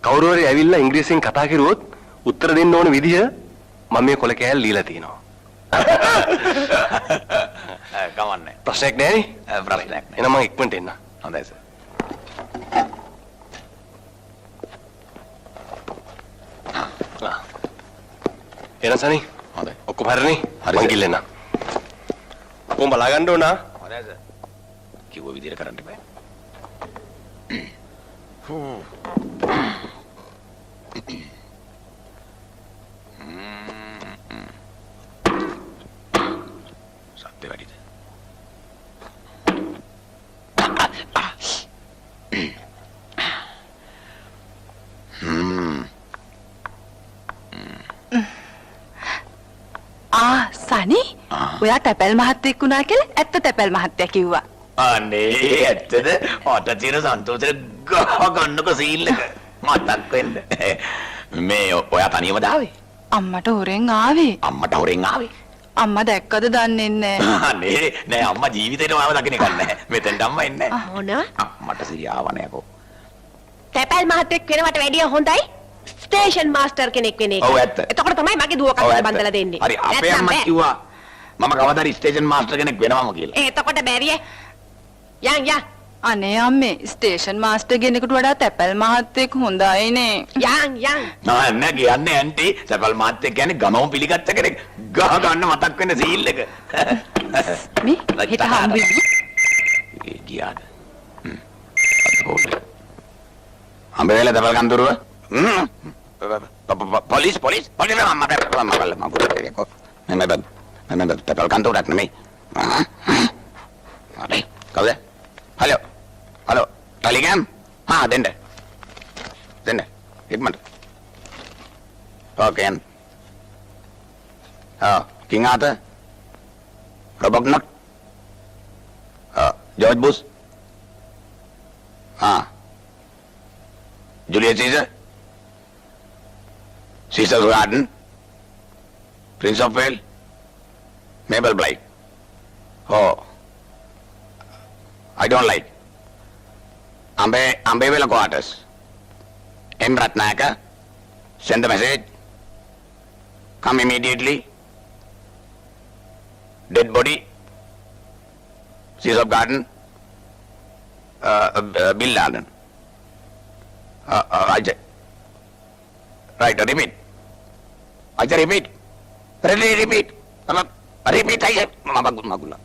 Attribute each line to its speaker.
Speaker 1: කවුරු හරි ඇවිල්ලා ඉංග්‍රීසියෙන් කතා කරුවොත් උත්තර දෙන්න ඕන විදිය මම මේ කොල කෑල්ල දීලා තියෙනවා.
Speaker 2: කවන්නේ.
Speaker 1: ප්‍රශ්නයක් නැහැ නේ?
Speaker 2: ප්‍රශ්නයක් නැහැ.
Speaker 1: එහෙනම් මම ඉක්මනට එන්න.
Speaker 2: හොඳයි සර්.
Speaker 1: එන සනි.
Speaker 2: හොඳයි.
Speaker 1: ඔක්කොම හරිනේ?
Speaker 2: හරි.
Speaker 1: මං ගිල්ලෙන්න. කොහොම බලා ගන්න ඕන?
Speaker 2: හොඳයි සර්. කිව්ව විදියට කරන්න බෑ. සත්‍ය වැඩිද?
Speaker 3: සනි ඔයා තැපැල් මහත්තයෙක් වුණා කියලා ඇත්ත තැපැල් මහත්තයා කිව්වා.
Speaker 2: අනේ ඇත්තද? මට තියෙන සන්තෝෂෙට ගහ ගන්නක සීල් එක මතක් වෙන්න. මේ ඔයා තනියම දාවේ?
Speaker 3: අම්මට හොරෙන් ආවේ.
Speaker 2: අම්මට හොරෙන් ආවේ?
Speaker 3: අම්මා දැක්කද දන්නේ නැහැ.
Speaker 2: අනේ නෑ අම්මා ජීවිතේටම ආව දකින්න ගන්න නැහැ. මෙතෙන්ට අම්මා එන්නේ නැහැ.
Speaker 4: ඕන
Speaker 2: මට සිරියාව නෑකෝ.
Speaker 4: තැපැල් මහත්තයෙක් වෙනවට වැඩිය හොඳයි ස්ටේෂන් මාස්ටර් කෙනෙක් වෙන එක.
Speaker 2: ඔව් ඇත්ත.
Speaker 4: එතකොට තමයි මගේ දුව කතාව බඳලා දෙන්නේ.
Speaker 2: හරි අපේ අම්මා කිව්වා මම කවදාද ස්ටේෂන් මාස්ටර් කෙනෙක් වෙනවම කියලා.
Speaker 4: එතකොට බැරිය. යන්
Speaker 3: අනේ අම්මේ ස්ටේෂන් මාස්ටර් කෙනෙකුට වඩා තැපැල් මහත්තයෙක් හොඳයිනේ.
Speaker 4: යන්
Speaker 2: නෑ කියන්නේ ඇන්ටි සැපල් මාත්‍ය කියන්නේ ගමම පිළිගත්ත කෙනෙක්. ගහ ගන්න මතක් වෙන සීල් එක.
Speaker 3: මේ හිත හම්බෙන්නේ.
Speaker 2: ගියාද? හම්බෙලා තවල් කන්දරුව. Polis මම තවල් කන්දරුවක් නෙමෙයි. අනේ කවුද? හලෝ ටෙලිග්‍රෑම් දෙන්න ඉක්මනට. ඕකේ කිං Arthur Robert George Bush Julius Caesar garden Prince of Wales Mabel Blythe. I don't like Ambevela quarters. M. Ratnaka, send the message. Come immediately. Dead body. Seas of Garden. Bill Laden. Right, repeat. I say repeat. Repeat. Repeat. I say, Magula.